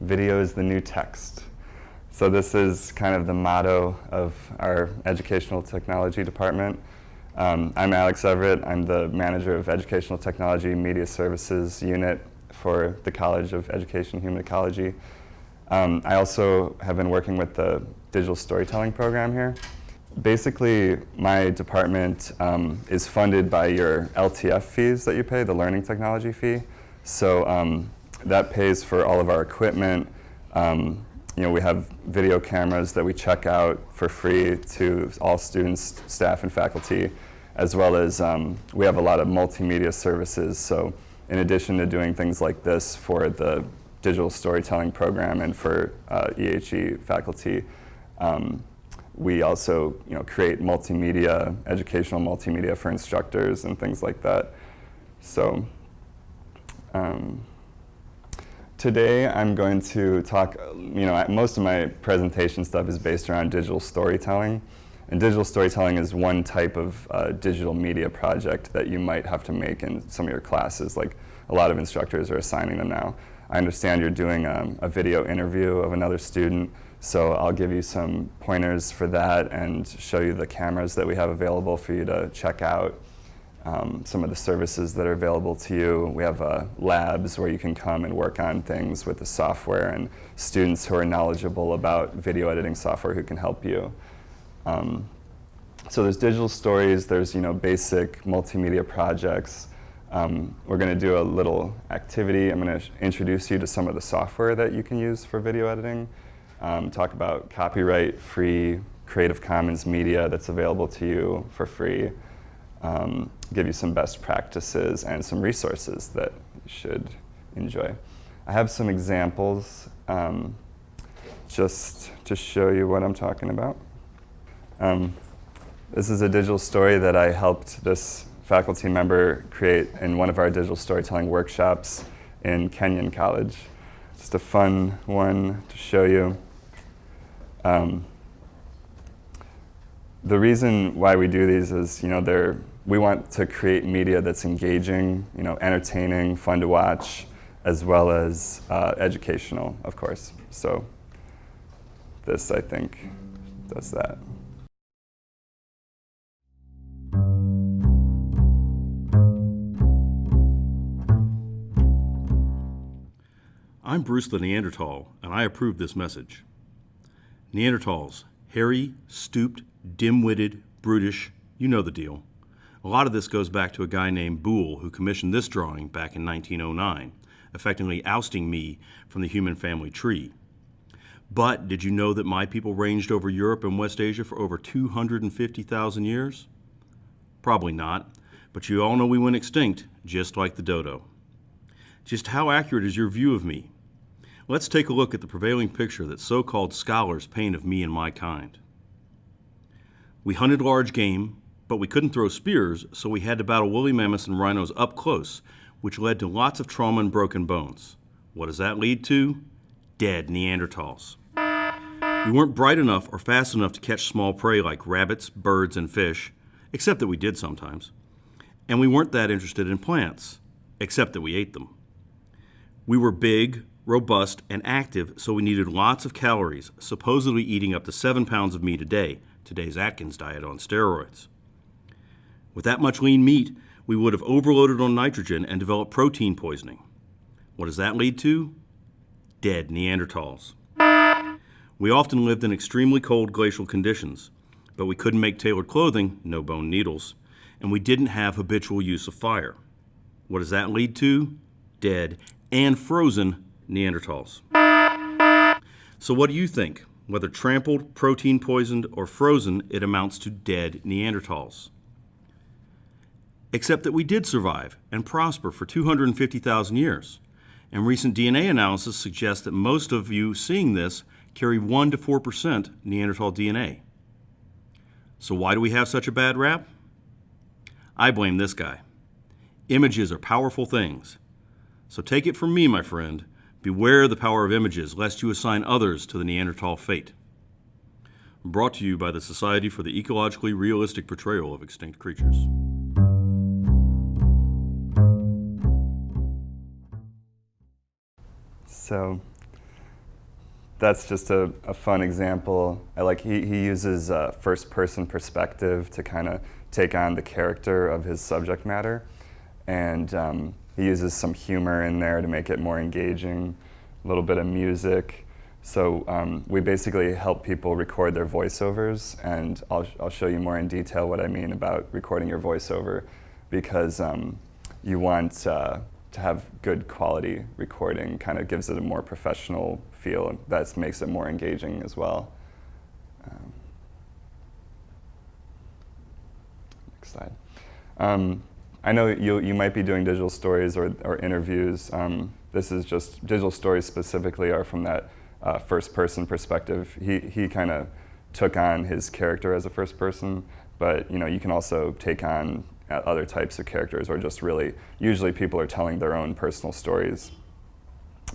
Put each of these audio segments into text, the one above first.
Video is the new text. So this is kind of the motto of our educational technology department. I'm Alex Everett. I'm the manager of Educational Technology Media Services Unit for the College of Education and Human Ecology. I also have been working with the digital storytelling program here. Basically, my department is funded by your LTF fees that you pay, the learning technology fee. So that pays for all of our equipment. We have video cameras that we check out for free to all students, staff, and faculty, as well as we have a lot of multimedia services. So in addition to doing things like this for the digital storytelling program and for EHE faculty, we also create multimedia, educational multimedia for instructors and things like that. So today I'm going to talk, most of my presentation stuff is based around digital storytelling. And digital storytelling is one type of digital media project that you might have to make in some of your classes, like a lot of instructors are assigning them now. I understand you're doing a video interview of another student, so I'll give you some pointers for that and show you the cameras that we have available for you to check out. Some of the services that are available to you. We have labs where you can come and work on things with the software, and students who are knowledgeable about video editing software who can help you. So there's digital stories, there's basic multimedia projects. We're going to do a little activity. I'm going to introduce you to some of the software that you can use for video editing, talk about copyright-free Creative Commons media that's available to you for free, give you some best practices and some resources that you should enjoy. I have some examples just to show you what I'm talking about. This is a digital story that I helped this faculty member create in one of our digital storytelling workshops in Kenyon College. Just a fun one to show you. The reason why we do these is, we want to create media that's engaging, entertaining, fun to watch, as well as educational, of course. So this, I think, does that. I'm Bruce the Neanderthal, and I approve this message. Neanderthals, hairy, stooped, dim-witted, brutish, you know the deal. A lot of this goes back to a guy named Boole who commissioned this drawing back in 1909, effectively ousting me from the human family tree. But did you know that my people ranged over Europe and West Asia for over 250,000 years? Probably not, but you all know we went extinct, just like the dodo. Just how accurate is your view of me? Let's take a look at the prevailing picture that so-called scholars paint of me and my kind. We hunted large game, but we couldn't throw spears, so we had to battle woolly mammoths and rhinos up close, which led to lots of trauma and broken bones. What does that lead to? Dead Neanderthals. We weren't bright enough or fast enough to catch small prey like rabbits, birds, and fish, except that we did sometimes. And we weren't that interested in plants, except that we ate them. We were big, robust, and active, so we needed lots of calories, supposedly eating up to 7 pounds of meat a day, today's Atkins diet on steroids. With that much lean meat, we would have overloaded on nitrogen and developed protein poisoning. What does that lead to? Dead Neanderthals. We often lived in extremely cold glacial conditions, but we couldn't make tailored clothing, no bone needles, and we didn't have habitual use of fire. What does that lead to? Dead and frozen Neanderthals. So what do you think? Whether trampled, protein poisoned, or frozen, it amounts to dead Neanderthals. Except that we did survive and prosper for 250,000 years. And recent DNA analysis suggests that most of you seeing this carry 1 to 4% Neanderthal DNA. So why do we have such a bad rap? I blame this guy. Images are powerful things. So take it from me, my friend. Beware the power of images, lest you assign others to the Neanderthal fate. Brought to you by the Society for the Ecologically Realistic Portrayal of Extinct Creatures. So that's just a fun example. He uses a first-person perspective to kind of take on the character of his subject matter, and he uses some humor in there to make it more engaging, a little bit of music. So we basically help people record their voiceovers, and I'll show you more in detail what I mean about recording your voiceover, because you want to have good quality recording. Kind of gives it a more professional feel. That makes it more engaging as well. Next slide. I know you might be doing digital stories or interviews. This is just digital stories specifically are from that first-person perspective. He kind of took on his character as a first person, but you can also take on other types of characters, or just really, usually people are telling their own personal stories.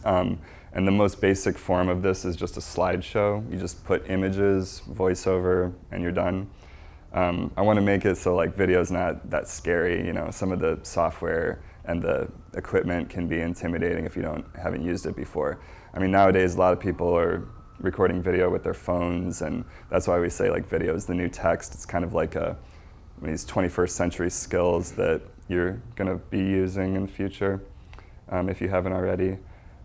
And the most basic form of this is just a slideshow. You just put images, voiceover, and you're done. I want to make it so video's not that scary. Some of the software and the equipment can be intimidating if you haven't used it before. I mean, nowadays a lot of people are recording video with their phones, and that's why we say video is the new text. It's kind of like these 21st century skills that you're going to be using in the future if you haven't already.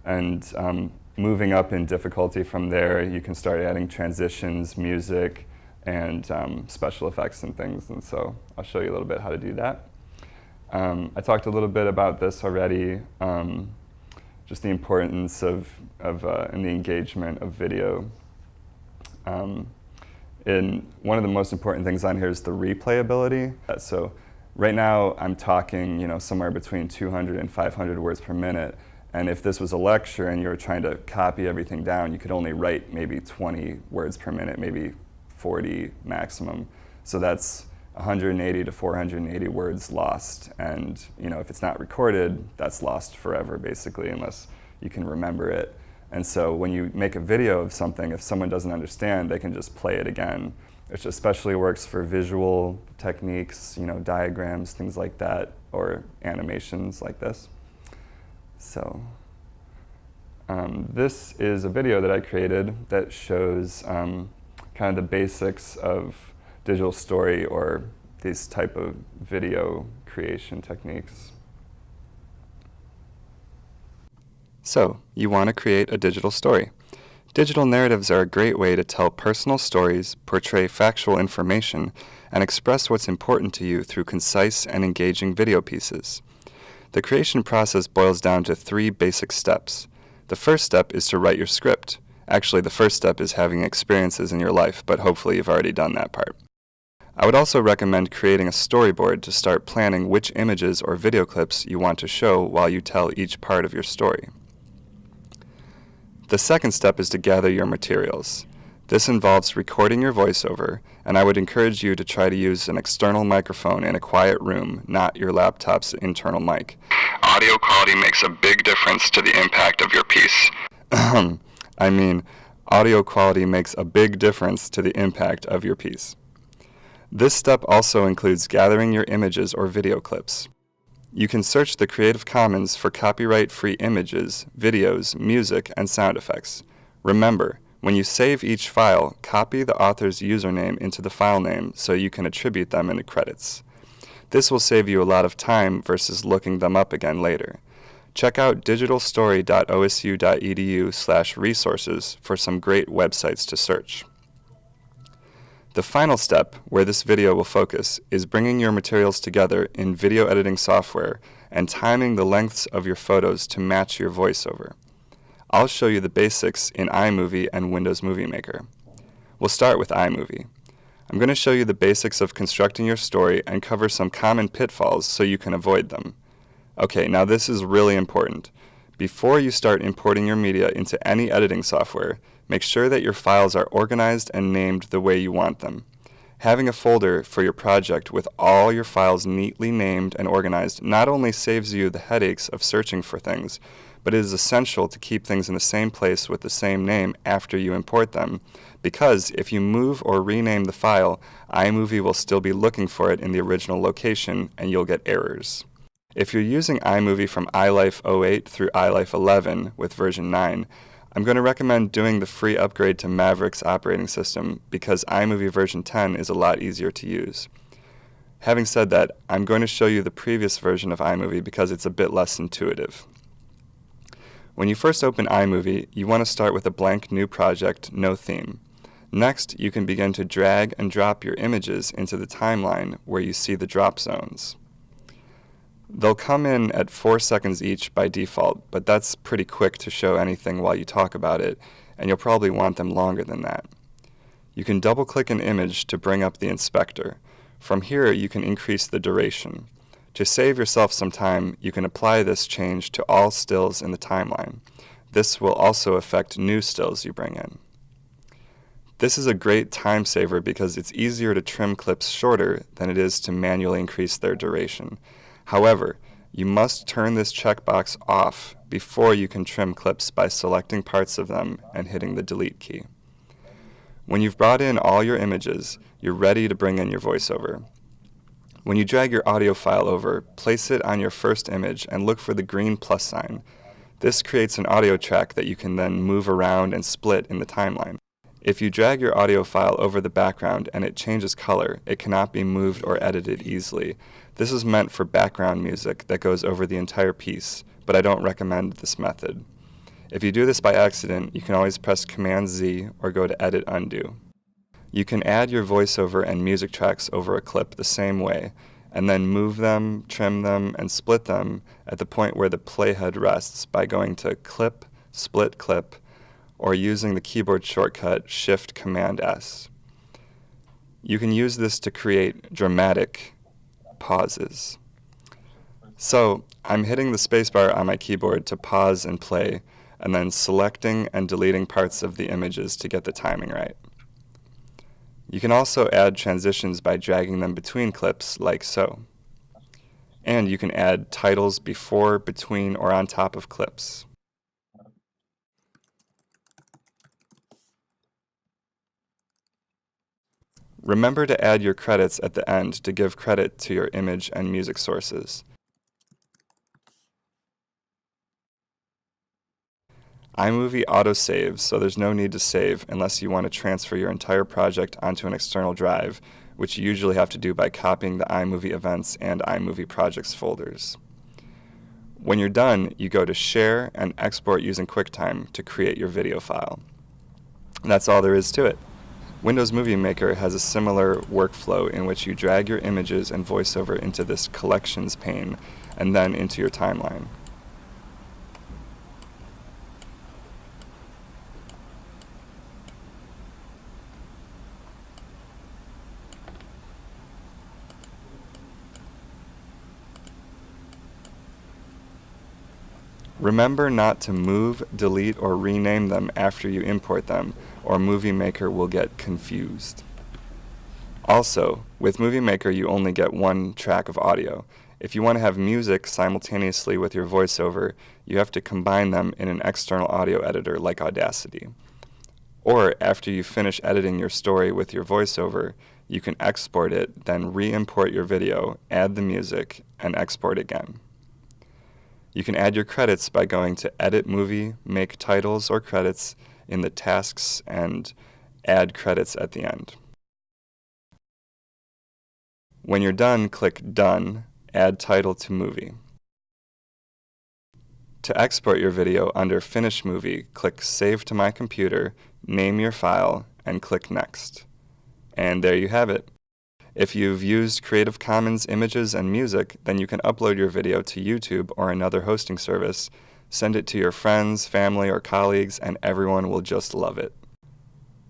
And moving up in difficulty from there, you can start adding transitions, music, and special effects and things. And so I'll show you a little bit how to do that. I talked a little bit about this already, just the importance of and the engagement of video. And one of the most important things on here is the replayability. So right now I'm talking somewhere between 200 and 500 words per minute. And if this was a lecture and you were trying to copy everything down, you could only write maybe 20 words per minute, maybe 40 maximum. So that's 180 to 480 words lost. And if it's not recorded, that's lost forever basically, unless you can remember it. And so when you make a video of something, if someone doesn't understand, they can just play it again, which especially works for visual techniques, diagrams, things like that, or animations like this. So this is a video that I created that shows kind of the basics of digital story or these type of video creation techniques. So, you want to create a digital story. Digital narratives are a great way to tell personal stories, portray factual information, and express what's important to you through concise and engaging video pieces. The creation process boils down to 3 basic steps. The first step is to write your script. Actually, the first step is having experiences in your life, but hopefully you've already done that part. I would also recommend creating a storyboard to start planning which images or video clips you want to show while you tell each part of your story. The second step is to gather your materials. This involves recording your voiceover, and I would encourage you to try to use an external microphone in a quiet room, not your laptop's internal mic. Audio quality makes a big difference to the impact of your piece. I mean, audio quality makes a big difference to the impact of your piece. This step also includes gathering your images or video clips. You can search the Creative Commons for copyright-free images, videos, music, and sound effects. Remember, when you save each file, copy the author's username into the file name so you can attribute them in the credits. This will save you a lot of time versus looking them up again later. Check out digitalstory.osu.edu/resources for some great websites to search. The final step, where this video will focus, is bringing your materials together in video editing software and timing the lengths of your photos to match your voiceover. I'll show you the basics in iMovie and Windows Movie Maker. We'll start with iMovie. I'm going to show you the basics of constructing your story and cover some common pitfalls so you can avoid them. Okay, now this is really important. Before you start importing your media into any editing software, make sure that your files are organized and named the way you want them. Having a folder for your project with all your files neatly named and organized not only saves you the headaches of searching for things, but it is essential to keep things in the same place with the same name after you import them, because if you move or rename the file, iMovie will still be looking for it in the original location and you'll get errors. If you're using iMovie from iLife 08 through iLife 11 with version 9, I'm going to recommend doing the free upgrade to Mavericks operating system because iMovie version 10 is a lot easier to use. Having said that, I'm going to show you the previous version of iMovie because it's a bit less intuitive. When you first open iMovie, you want to start with a blank new project, no theme. Next, you can begin to drag and drop your images into the timeline where you see the drop zones. They'll come in at 4 seconds each by default, but that's pretty quick to show anything while you talk about it, and you'll probably want them longer than that. You can double-click an image to bring up the inspector. From here, you can increase the duration. To save yourself some time, you can apply this change to all stills in the timeline. This will also affect new stills you bring in. This is a great time saver because it's easier to trim clips shorter than it is to manually increase their duration. However, you must turn this checkbox off before you can trim clips by selecting parts of them and hitting the delete key. When you've brought in all your images, you're ready to bring in your voiceover. When you drag your audio file over, place it on your first image and look for the green plus sign. This creates an audio track that you can then move around and split in the timeline. If you drag your audio file over the background and it changes color, it cannot be moved or edited easily. This is meant for background music that goes over the entire piece, but I don't recommend this method. If you do this by accident, you can always press Command-Z or go to Edit Undo. You can add your voiceover and music tracks over a clip the same way, and then move them, trim them, and split them at the point where the playhead rests by going to Clip, Split Clip, or using the keyboard shortcut Shift-Command-S. You can use this to create dramatic pauses. So I'm hitting the spacebar on my keyboard to pause and play, and then selecting and deleting parts of the images to get the timing right. You can also add transitions by dragging them between clips like so. And you can add titles before, between, or on top of clips. Remember to add your credits at the end to give credit to your image and music sources. iMovie autosaves, so there's no need to save unless you want to transfer your entire project onto an external drive, which you usually have to do by copying the iMovie events and iMovie projects folders. When you're done, you go to Share and Export using QuickTime to create your video file. And that's all there is to it. Windows Movie Maker has a similar workflow in which you drag your images and voiceover into this Collections pane and then into your timeline. Remember not to move, delete, or rename them after you import them, or Movie Maker will get confused. Also, with Movie Maker you only get one track of audio. If you want to have music simultaneously with your voiceover, you have to combine them in an external audio editor like Audacity. Or after you finish editing your story with your voiceover, you can export it, then re-import your video, add the music, and export again. You can add your credits by going to Edit Movie, Make Titles or Credits in the Tasks, and Add Credits at the end. When you're done, click Done, Add Title to Movie. To export your video under Finish Movie, click Save to My Computer, name your file, and click Next. And there you have it. If you've used Creative Commons images and music, then you can upload your video to YouTube or another hosting service, send it to your friends, family, or colleagues, and everyone will just love it.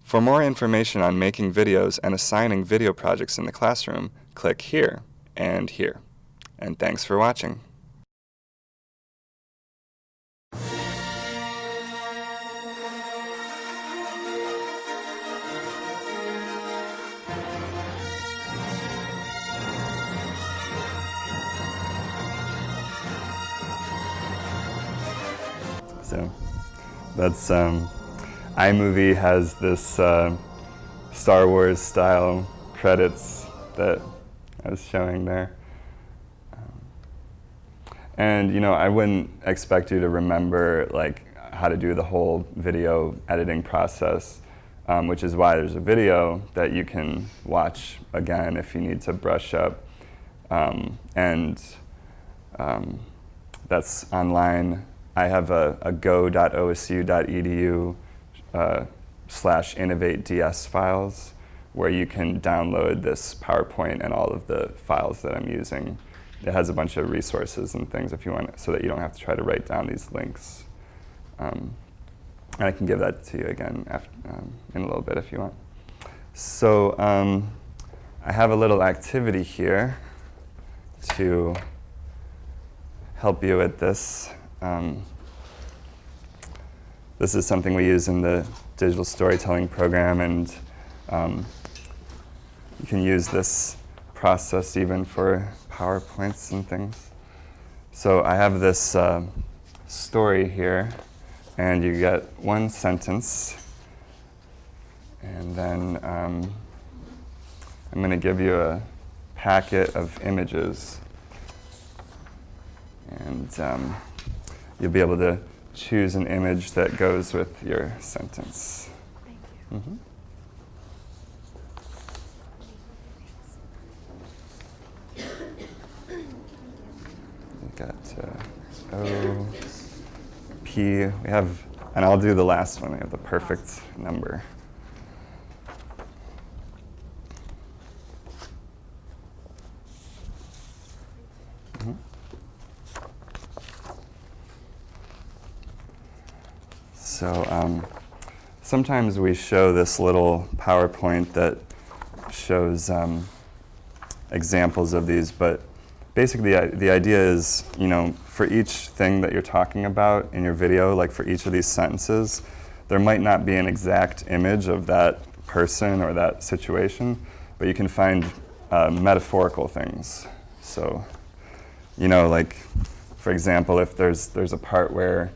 For more information on making videos and assigning video projects in the classroom, click here and here. And thanks for watching. So that's iMovie has this Star Wars style credits that I was showing there. And you know, I wouldn't expect you to remember like how to do the whole video editing process, which is why there's a video that you can watch again if you need to brush up. That's online. I have a go.osu.edu /innovateDS files where you can download this PowerPoint and all of the files that I'm using. It has a bunch of resources and things if you want, so that you don't have to try to write down these links. And I can give that to you again after, in a little bit if you want. So I have a little activity here to help you with this. This is something we use in the digital storytelling program, and you can use this process even for PowerPoints and things. So I have this story here, and you get one sentence, and then I'm going to give you a packet of images, and you'll be able to choose an image that goes with your sentence. Thank you. Mm-hmm. We got O, P. We have, and I'll do the last one. We have the perfect number. Mm-hmm. So sometimes we show this little PowerPoint that shows examples of these, but basically the idea is, for each thing that you're talking about in your video, like for each of these sentences, there might not be an exact image of that person or that situation, but you can find metaphorical things. So, like, for example, if there's a part where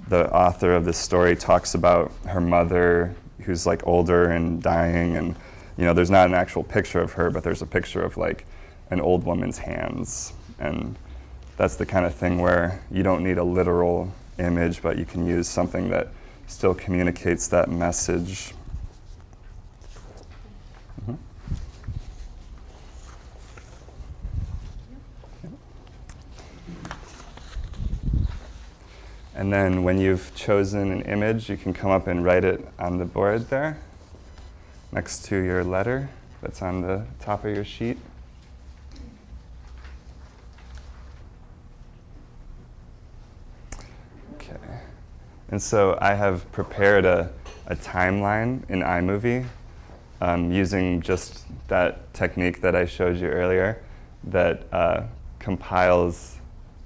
the author of this story talks about her mother who's like older and dying, and there's not an actual picture of her, but there's a picture of like an old woman's hands, and that's the kind of thing where you don't need a literal image, but you can use something that still communicates that message. Mm-hmm. And then when you've chosen an image, you can come up and write it on the board there, next to your letter that's on the top of your sheet. Okay. And so I have prepared a timeline in iMovie using just that technique that I showed you earlier that compiles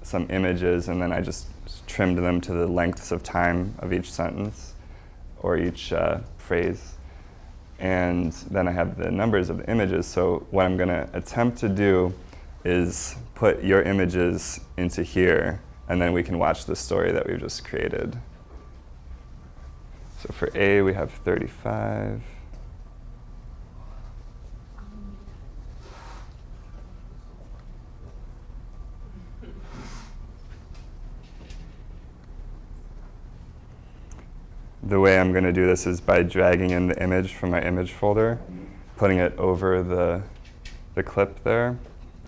some images, and then I just trimmed them to the lengths of time of each sentence or each phrase. And then I have the numbers of the images. So what I'm going to attempt to do is put your images into here, and then we can watch the story that we've just created. So for A, we have 35. The way I'm going to do this is by dragging in the image from my image folder, putting it over the clip there,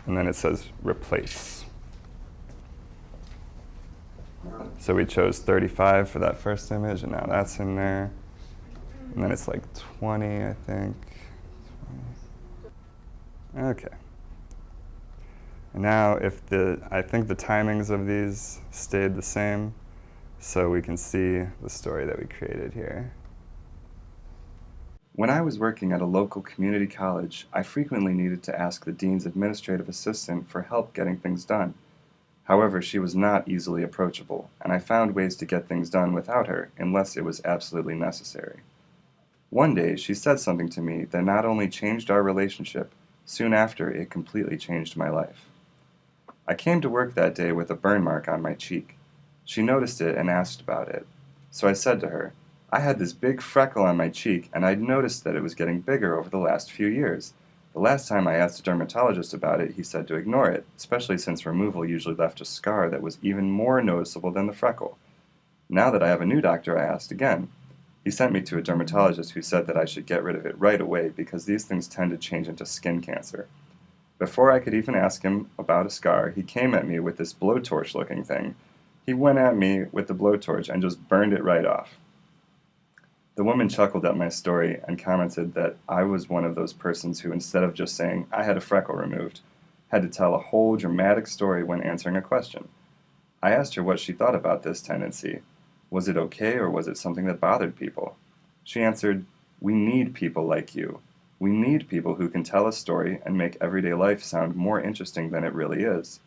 and then it says replace. So we chose 35 for that first image, and now that's in there. And then it's like 20, I think. 20. Okay. And now I think the timings of these stayed the same, so we can see the story that we created here. When I was working at a local community college, I frequently needed to ask the dean's administrative assistant for help getting things done. However, she was not easily approachable, and I found ways to get things done without her unless it was absolutely necessary. One day, she said something to me that not only changed our relationship, soon after it completely changed my life. I came to work that day with a burn mark on my cheek. She noticed it and asked about it. So I said to her, I had this big freckle on my cheek, and I'd noticed that it was getting bigger over the last few years. The last time I asked a dermatologist about it, he said to ignore it, especially since removal usually left a scar that was even more noticeable than the freckle. Now that I have a new doctor, I asked again. He sent me to a dermatologist who said that I should get rid of it right away because these things tend to change into skin cancer. Before I could even ask him about a scar, he came at me with this blowtorch-looking thing. He went at me with the blowtorch and just burned it right off. The woman chuckled at my story and commented that I was one of those persons who, instead of just saying I had a freckle removed, had to tell a whole dramatic story when answering a question. I asked her what she thought about this tendency. Was it okay, or was it something that bothered people? She answered, "We need people like you. We need people who can tell a story and make everyday life sound more interesting than it really is."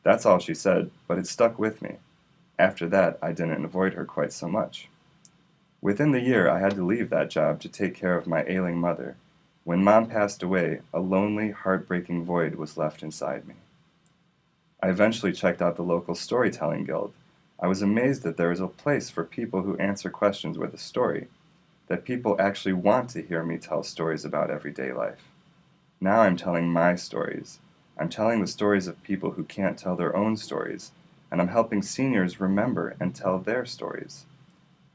That's all she said, but it stuck with me. After that, I didn't avoid her quite so much. Within the year, I had to leave that job to take care of my ailing mother. When Mom passed away, a lonely, heartbreaking void was left inside me. I eventually checked out the local storytelling guild. I was amazed that there is a place for people who answer questions with a story, that people actually want to hear me tell stories about everyday life. Now I'm telling my stories. I'm telling the stories of people who can't tell their own stories, and I'm helping seniors remember and tell their stories.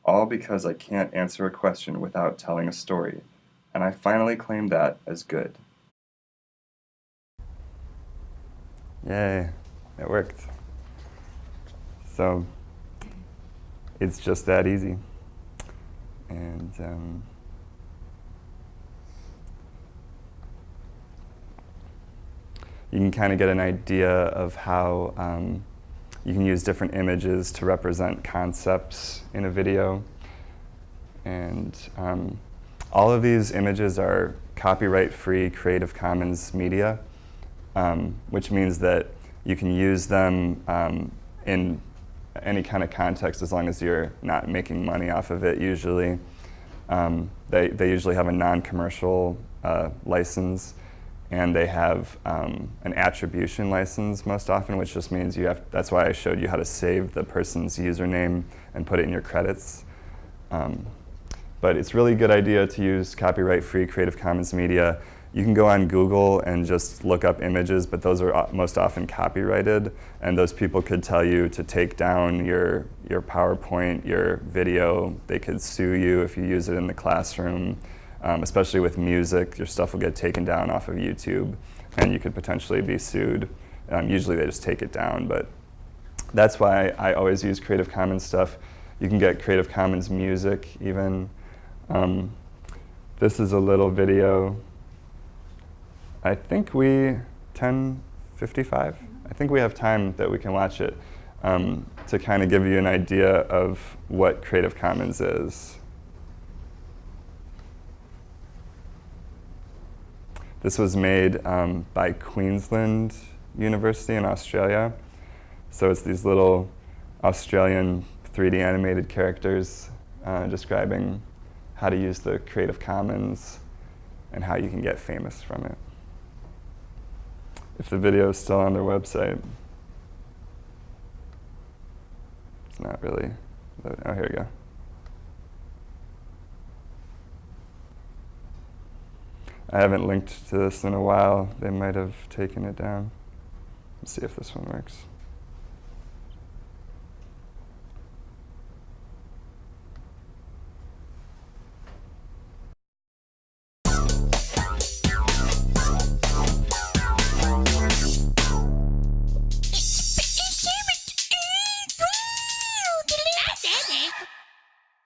All because I can't answer a question without telling a story, and I finally claim that as good. Yay, it worked. So, it's just that easy. And you can kind of get an idea of how you can use different images to represent concepts in a video. And all of these images are copyright-free Creative Commons media, which means that you can use them in any kind of context as long as you're not making money off of it usually. They usually have a non-commercial license, and they have an attribution license most often, which just means that's why I showed you how to save the person's username and put it in your credits. But it's really a good idea to use copyright-free Creative Commons media. You can go on Google and just look up images, but those are most often copyrighted, and those people could tell you to take down your PowerPoint, your video. They could sue you if you use it in the classroom, especially with music. Your stuff will get taken down off of YouTube, and you could potentially be sued. Usually they just take it down, but that's why I always use Creative Commons stuff. You can get Creative Commons music even. This is a little video. I think 10:55. I think we have time that we can watch it to kind of give you an idea of what Creative Commons is. This was made by Queensland University in Australia. So it's these little Australian 3D animated characters describing how to use the Creative Commons and how you can get famous from it. If the video is still on their website. It's not really. Oh, here we go. I haven't linked to this in a while. They might have taken it down. Let's see if this one works.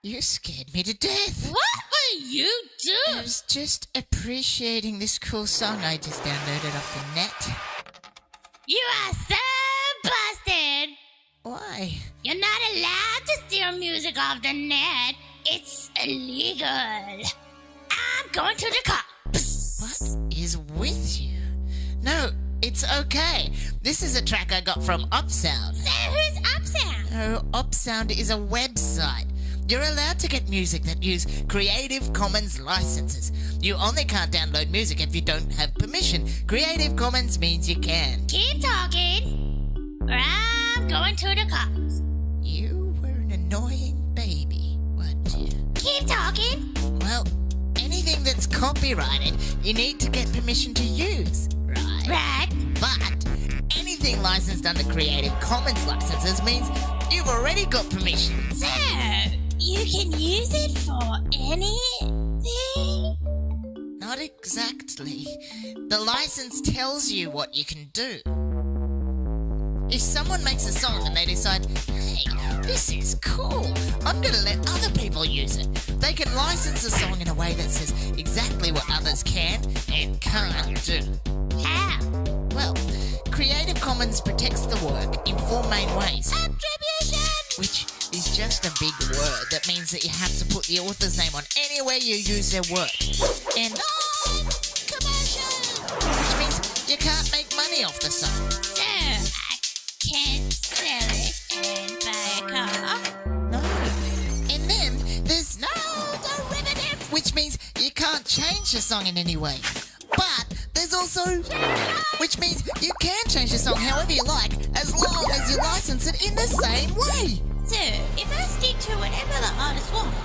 You scared me to death. What were you doing? I was just appreciating this cool song I just downloaded off the net. You are so busted. Why? You're not allowed to steal music off the net. It's illegal. I'm going to the cops. What is with you? No, it's okay. This is a track I got from Upsound. So who's Upsound? No, Upsound is a website. You're allowed to get music that use Creative Commons licenses. You only can't download music if you don't have permission. Creative Commons means you can. Keep talking, or I'm going to the cops. You were an annoying baby, weren't you? Keep talking. Well, anything that's copyrighted, you need to get permission to use, right? Right. But anything licensed under Creative Commons licenses means you've already got permission. So, you can use it for anything? Not exactly. The license tells you what you can do. If someone makes a song and they decide, hey, this is cool, I'm going to let other people use it, they can license the song in a way that says exactly what others can and can't do. How? Well, Creative Commons protects the work in 4 main ways. Attribution! Which is just a big word that means that you have to put the author's name on anywhere you use their work. And Commercial! which means you can't make money off the song. So, I can't sell it and buy a car? No. And then there's no derivative, which means you can't change the song in any way. But there's also, which means you can change the song however you like, as long as you license it in the same way. So, if I stick to whatever the artist wants,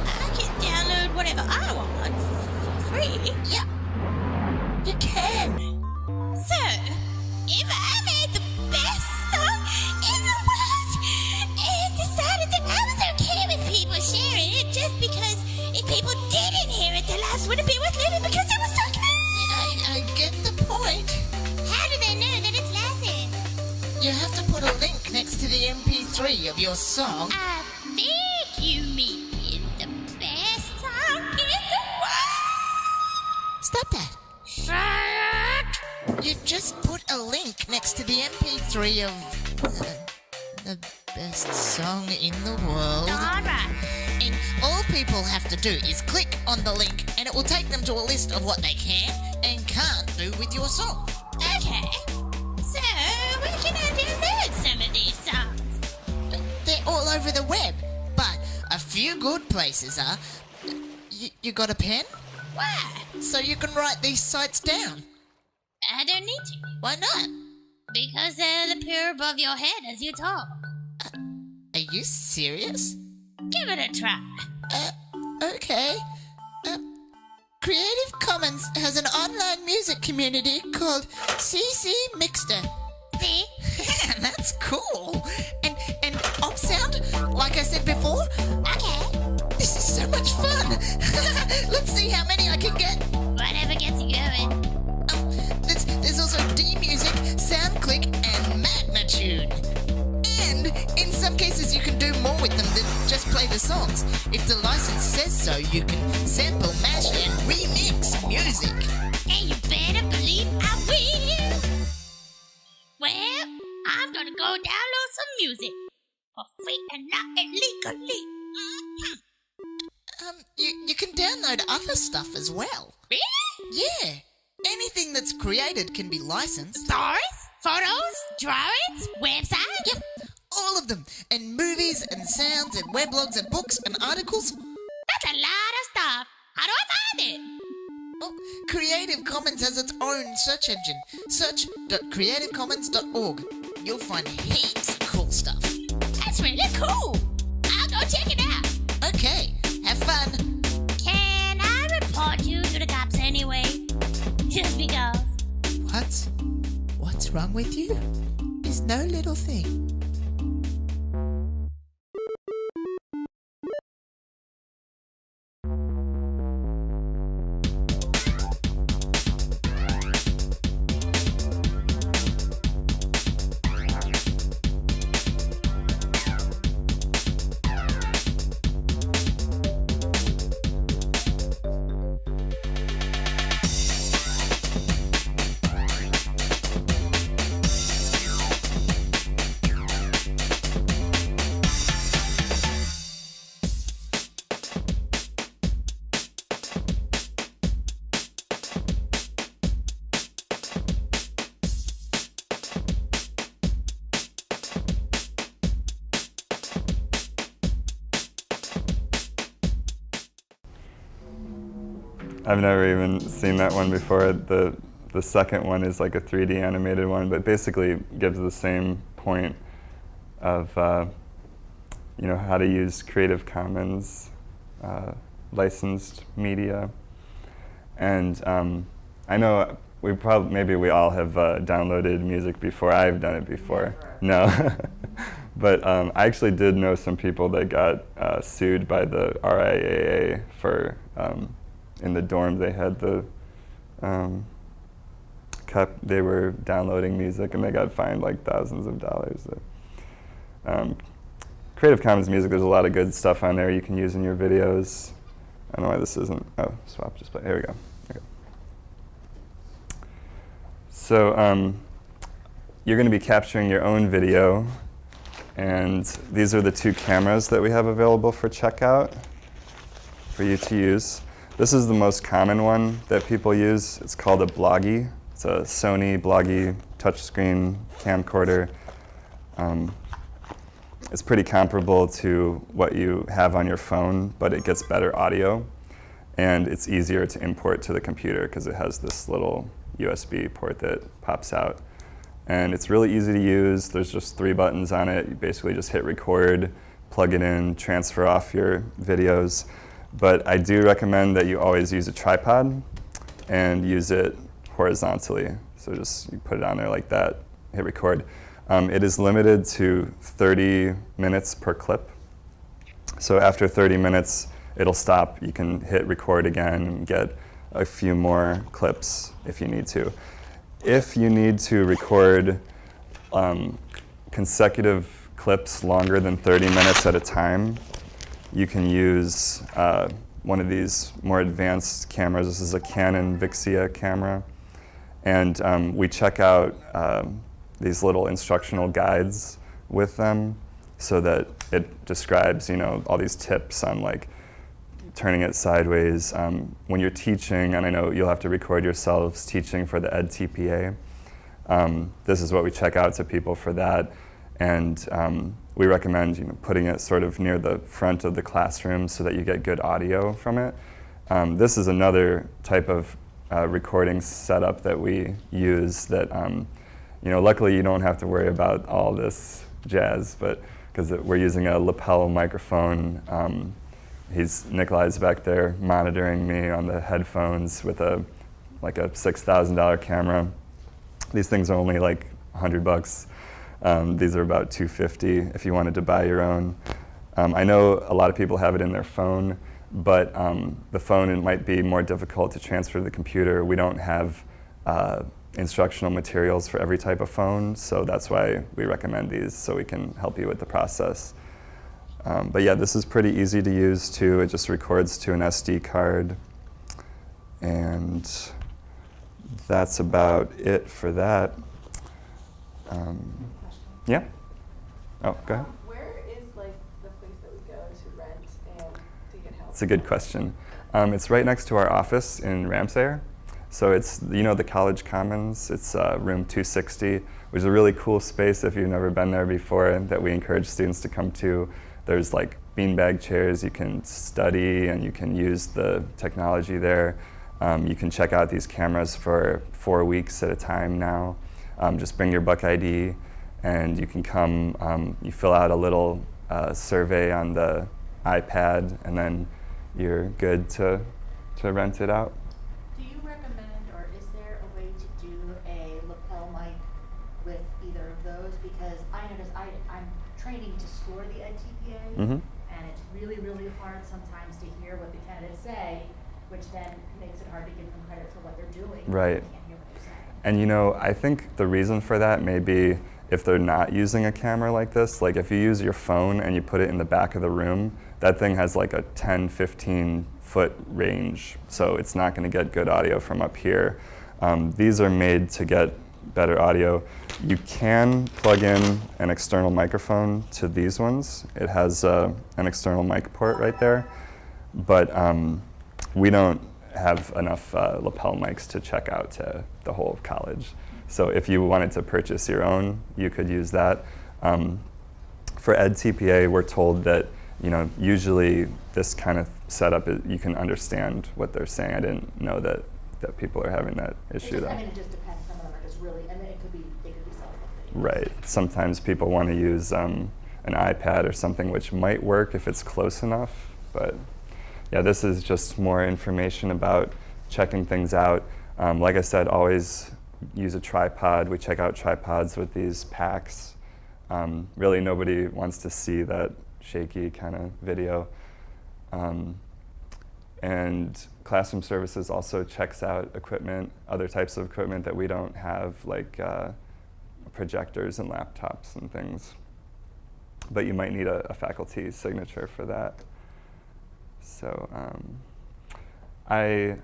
I can download whatever I want for free. Yeah. You can. So, if I made the best song in the world and decided that I was okay with people sharing it just because if people didn't hear it, their lives wouldn't be worth living because it was so good. I get the point. How do they know that it's licensed? You have to put a link next to the MP3 of your song. I think you mean the best song in the world. Stop that. You just put a link next to the MP3 of the best song in the world. Alright. And all people have to do is click on the link and it will take them to a list of what they can and can't do with your song. Okay. So, where can I download some of these songs? They're all over the web, but a few good places are... You got a pen? Why? So you can write these sites down. I don't need to. Why not? Because they'll appear above your head as you talk. Are you serious? Give it a try. Okay. Creative Commons has an online music community called CC Mixter. See? That's cool. And Opsound, like I said before, Okay. this is so much fun. Let's see how many I can get. Whatever gets you going. There's also D-Music, SoundClick, and Magnitude. And in some cases, you can do more with them than just play the songs. If the license says so, you can sample, mash, and remix music. And you better believe I will. Well, I'm gonna go download some music. For free and not illegally. You can download other stuff as well. Really? Yeah. Anything that's created can be licensed. Stories? Photos? Drawings? Websites? Yep, all of them. And movies and sounds and weblogs and books and articles. That's a lot of stuff. How do I find it? Well, Creative Commons has its own search engine. Search.creativecommons.org. You'll find heaps of cool stuff. That's really cool. I'll go check it out. Okay, have fun. Can I report you to the cops anyway? Just because. What's wrong with you? It's no little thing. I've never even seen that one before. The second one is like a 3D animated one, but basically gives the same point of you know, how to use Creative Commons licensed media. And I know maybe we all have downloaded music before. I've done it before. No, But I actually did know some people that got sued by the RIAA for in the dorm they had the they were downloading music and they got fined like thousands of dollars. Creative Commons music, there's a lot of good stuff on there you can use in your videos. I don't know why this isn't, oh, swap just play, here we go. Okay. So you're going to be capturing your own video, and these are the two cameras that we have available for checkout for you to use. This is the most common one that people use. It's called a Bloggie. It's a Sony Bloggie touchscreen camcorder. It's pretty comparable to what you have on your phone, but it gets better audio, and it's easier to import to the computer because it has this little USB port that pops out. And it's really easy to use. There's just 3 buttons on it. You basically just hit record, plug it in, transfer off your videos. But I do recommend that you always use a tripod and use it horizontally. So just you put it on there like that, hit record. It is limited to 30 minutes per clip. So after 30 minutes, it'll stop. You can hit record again and get a few more clips if you need to. If you need to record consecutive clips longer than 30 minutes at a time, you can use one of these more advanced cameras. This is a Canon Vixia camera. And we check out these little instructional guides with them so that it describes, all these tips on like turning it sideways. When you're teaching, and I know you'll have to record yourselves teaching for the EdTPA, this is what we check out to people for that. And we recommend putting it sort of near the front of the classroom so that you get good audio from it. This is another type of recording setup that we use that, luckily you don't have to worry about all this jazz, but because we're using a lapel microphone. Nikolai's back there monitoring me on the headphones with a $6,000 camera. These things are only like $100. These are about $250 if you wanted to buy your own. I know a lot of people have it in their phone, but the phone, it might be more difficult to transfer to the computer. We don't have instructional materials for every type of phone, so that's why we recommend these, so we can help you with the process. But yeah, this is pretty easy to use too. It just records to an SD card. And that's about it for that. Yeah? Oh, go ahead. Where is the place that we go to rent and to get help? It's a good question. It's right next to our office in Ramsayer. So it's, the College Commons. It's room 260, which is a really cool space if you've never been there before, that we encourage students to come to. There's like beanbag chairs, you can study and you can use the technology there. You can check out these cameras for 4 weeks at a time now. Just bring your Buck ID and you can come, you fill out a little survey on the iPad and then you're good to rent it out. Do you recommend, or is there a way to do a lapel mic with either of those? Because I notice I'm training to score the EdTPA, and it's really, really hard sometimes to hear what the candidates say, which then makes it hard to give them credit for what they're doing. Right. You can't hear what they're saying. And I think the reason for that may be if they're not using a camera like this. Like if you use your phone and you put it in the back of the room, that thing has like a 10, 15 foot range, so it's not going to get good audio from up here. These are made to get better audio. You can plug in an external microphone to these ones. It has an external mic port right there, but we don't have enough lapel mics to check out to the whole of college. So if you wanted to purchase your own, you could use that. For EdTPA, we're told that usually this kind of setup, you can understand what they're saying. I didn't know that people are having that issue though. It just depends. Some of them are just really, and they could be self-updating. Right. Sometimes people want to use an iPad or something, which might work if it's close enough. But yeah, this is just more information about checking things out. Like I said, always use a tripod. We check out tripods with these packs. Really, nobody wants to see that shaky kind of video. And Classroom Services also checks out equipment, other types of equipment that we don't have, like projectors and laptops and things. But you might need a faculty signature for that. So I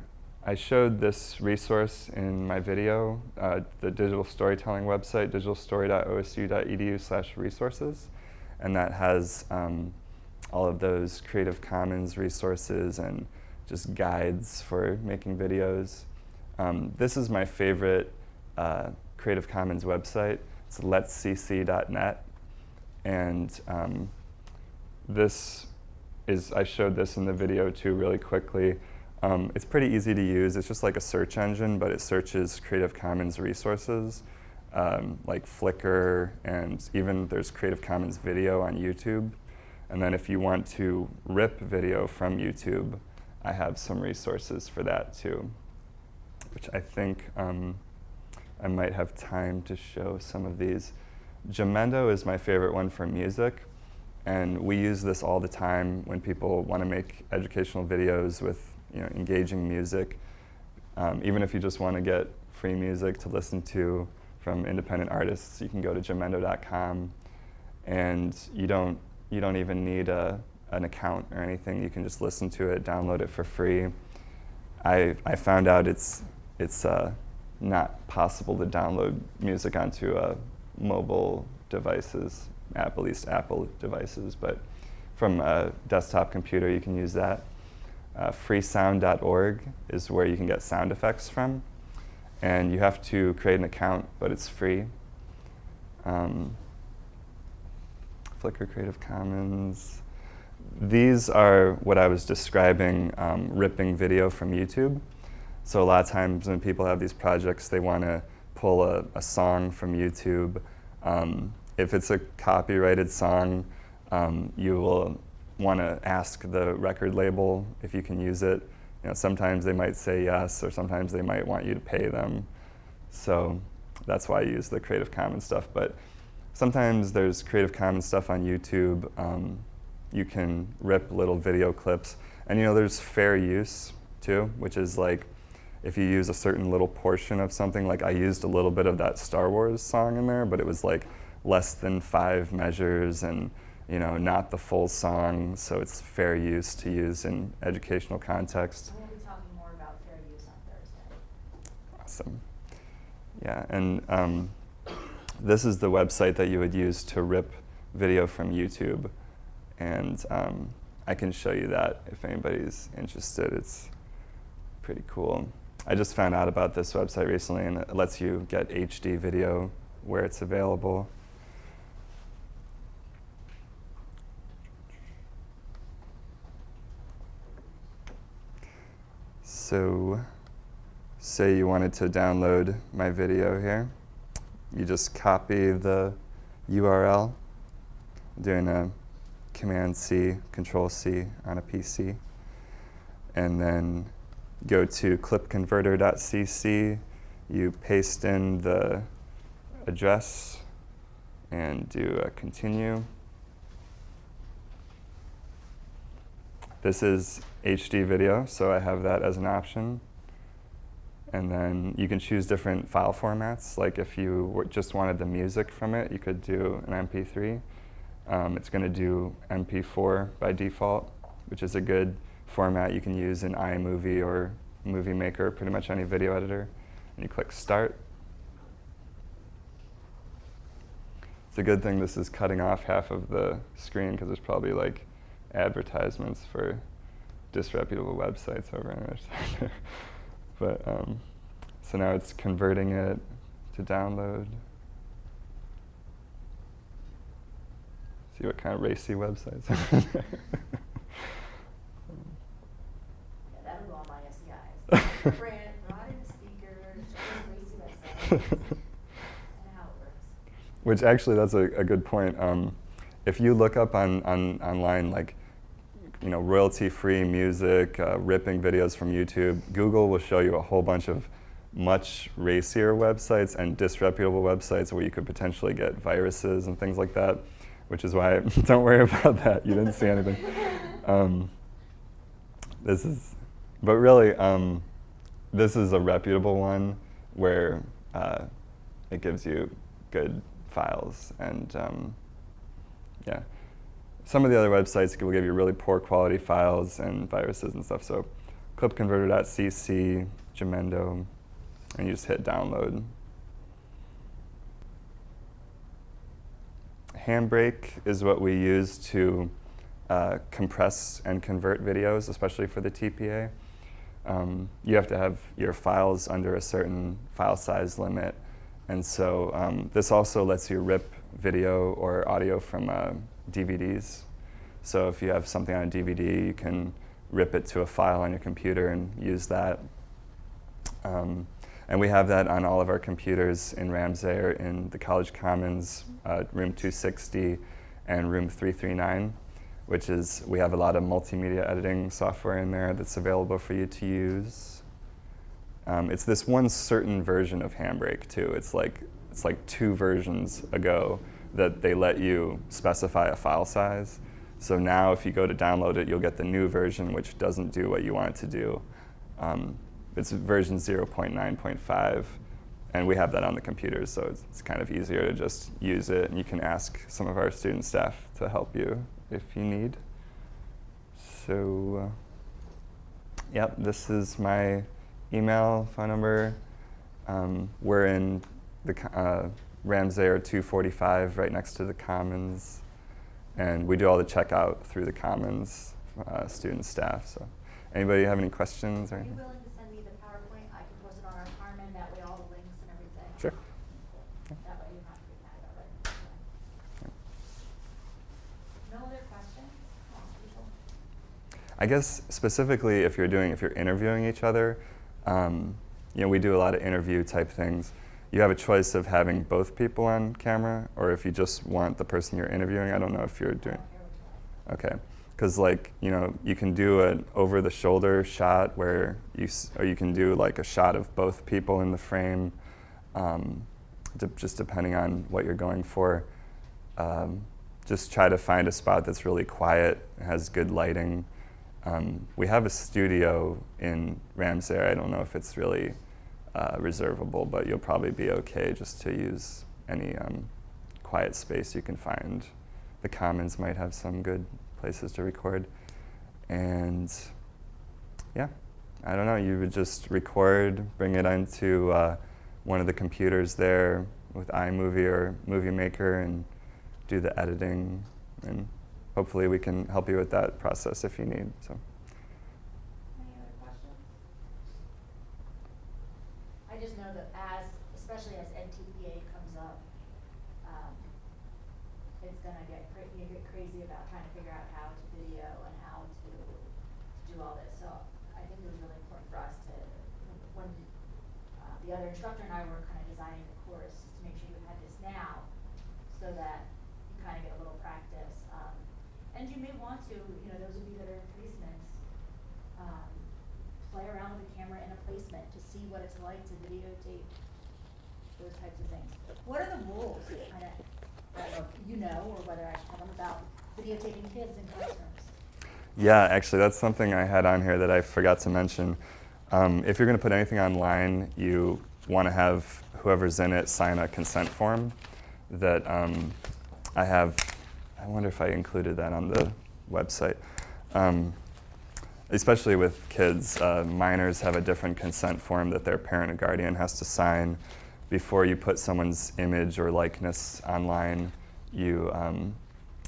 showed this resource in my video, the digital storytelling website, digitalstory.osu.edu/resources. And that has all of those Creative Commons resources and just guides for making videos. This is my favorite Creative Commons website. It's letscc.net. And I showed this in the video too really quickly. It's pretty easy to use. It's just like a search engine, but it searches Creative Commons resources, like Flickr, and even there's Creative Commons video on YouTube. And then if you want to rip video from YouTube, I have some resources for that too, which I think I might have time to show some of these. Jamendo is my favorite one for music, and we use this all the time when people want to make educational videos with engaging music. Even if you just want to get free music to listen to from independent artists, you can go to jamendo.com, and you don't even need an account or anything. You can just listen to it, download it for free. I found out it's not possible to download music onto mobile devices, at least Apple devices, but from a desktop computer you can use that. Freesound.org is where you can get sound effects from, and you have to create an account, but it's free. Flickr Creative Commons. These are what I was describing, ripping video from YouTube. So a lot of times when people have these projects, they want to pull a song from YouTube. If it's a copyrighted song, you will want to ask the record label if you can use it. Sometimes they might say yes, or sometimes they might want you to pay them. So that's why I use the Creative Commons stuff. But sometimes there's Creative Commons stuff on YouTube. You can rip little video clips. And there's fair use too, which is like if you use a certain little portion of something, like I used a little bit of that Star Wars song in there, but it was like less than 5 measures and not the full song, so it's fair use to use in educational context. We'll be talking more about fair use on Thursday. Awesome. Yeah, and this is the website that you would use to rip video from YouTube, and I can show you that if anybody's interested. It's pretty cool. I just found out about this website recently, and it lets you get HD video where it's available. So, say you wanted to download my video here. You just copy the URL, doing a Command-C, Control-C on a PC, and then go to clipconverter.cc. You paste in the address and do a continue. This is HD video, so I have that as an option. And then you can choose different file formats. Like if you just wanted the music from it, you could do an MP3. It's going to do MP4 by default, which is a good format you can use in iMovie or Movie Maker, pretty much any video editor. And you click Start. It's a good thing this is cutting off half of the screen, because there's probably like advertisements for disreputable websites over on the other side. But so now it's converting it to download. See what kind of racy websites are there. Yeah, that would go on my SEIs. Brand, brought in the speakers, just lazy websites, and how it works. Which actually, that's a good point. If you look up online, like, royalty-free music, ripping videos from YouTube, Google will show you a whole bunch of much racier websites and disreputable websites where you could potentially get viruses and things like that, which is why don't worry about that. You didn't see anything. But really, this is a reputable one where it gives you good files. And yeah, some of the other websites will give you really poor quality files and viruses and stuff. So clipconverter.cc, Jamendo, and you just hit download. Handbrake is what we use to compress and convert videos, especially for the TPA. You have to have your files under a certain file size limit. And so this also lets you rip video or audio from DVDs. So if you have something on a DVD, you can rip it to a file on your computer and use that. And we have that on all of our computers in Ramsey in the College Commons, room 260 and room 339, which is, we have a lot of multimedia editing software in there that's available for you to use. It's this one certain version of Handbrake too. It's like 2 versions ago that they let you specify a file size. So now if you go to download it, you'll get the new version, which doesn't do what you want it to do. It's version 0.9.5, and we have that on the computers, so it's kind of easier to just use it, and you can ask some of our student staff to help you if you need. So, yep, this is my email, phone number. We're in the Ramsey 245 right next to the Commons, and we do all the checkout through the Commons student staff. So, anybody have any questions or anything? I can post it on our Carmen, that way all the links and everything. Sure. That way you don't have to get mad about it. No other questions? People? I guess specifically if you're interviewing each other, we do a lot of interview type things. You have a choice of having both people on camera, or if you just want the person you're interviewing. I don't know if you're doing. Okay. Because you can do an over-the-shoulder shot where or you can do like a shot of both people in the frame, just depending on what you're going for. Just try to find a spot that's really quiet, has good lighting. We have a studio in Ramsey. I don't know if it's really reservable, but you'll probably be okay just to use any quiet space you can find. The Commons might have some good places to record. And yeah, I don't know, you would just record, bring it onto one of the computers there with iMovie or Movie Maker and do the editing, and hopefully we can help you with that process if you need. So. Any other questions? I just know that especially as NTPA comes up, it's gonna get crazy about trying to figure out how to video and how to do all this. So I think it was really important for us to, when the other instructor and I were kind of designing the course, to make sure you had this now, so that you kind of get a little practice. And you may want to, those of you that are placements, play around with the camera in a placement to see what it's like to videotape those types of things. What are the rules? I don't know if you know, or whether I should tell them about videotaping kids in classrooms. Yeah, actually, that's something I had on here that I forgot to mention. If you're going to put anything online, you want to have whoever's in it sign a consent form that I wonder if I included that on the website. Especially with kids, minors have a different consent form that their parent or guardian has to sign before you put someone's image or likeness online. You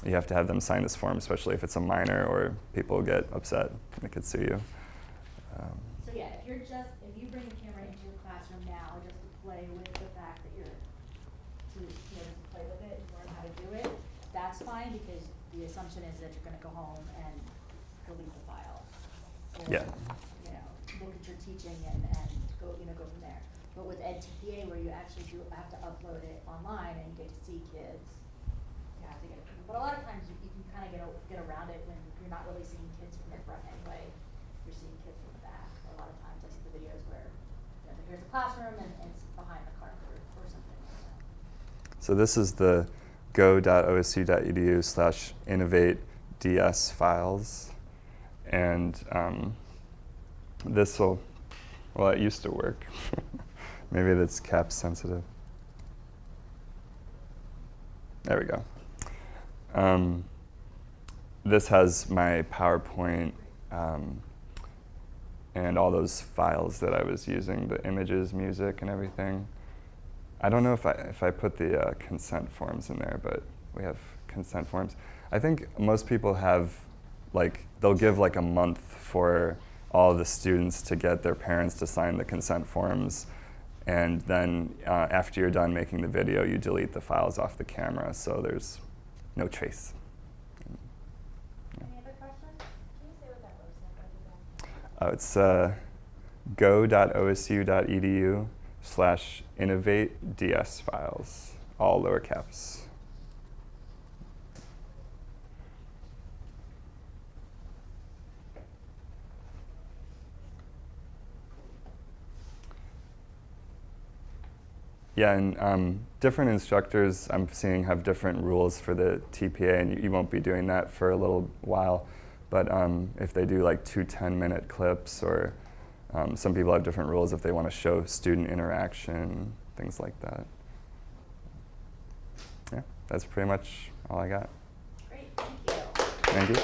have to have them sign this form, especially if it's a minor, or people get upset and they could sue you. So yeah, if you bring a camera into your classroom now, just to play with the fact that to play with it and learn how to do it, that's fine, because the assumption is that you're going to go home and delete the file. Or, Yeah. Look at your teaching and go from there. But with EdTPA, where you actually do have to upload it online and you get to see kids, you have to get it. But a lot of times you can kind of get around it when you're not really seeing kids from the front anyway. You're seeing kids from the back. A lot of times I see the videos where the here's a classroom and it's behind the car or something like that. So this is the go.osu.edu/innovate.ds files. And this will, well, it used to work. Maybe that's cap sensitive. There we go. This has my PowerPoint and all those files that I was using, the images, music, and everything. I don't know if I put the consent forms in there, but we have consent forms. I think most people have, like, they'll give like a month for all the students to get their parents to sign the consent forms. And then after you're done making the video, you delete the files off the camera, so there's no trace. Any other questions? Can you say what that website was again? It's go.osu.edu/innovate.ds files, all lower caps. Yeah, and different instructors I'm seeing have different rules for the TPA, and you won't be doing that for a little while. But if they do like 2 10-minute clips, or some people have different rules if they want to show student interaction, things like that. Yeah, that's pretty much all I got. Great, thank you. Thank you.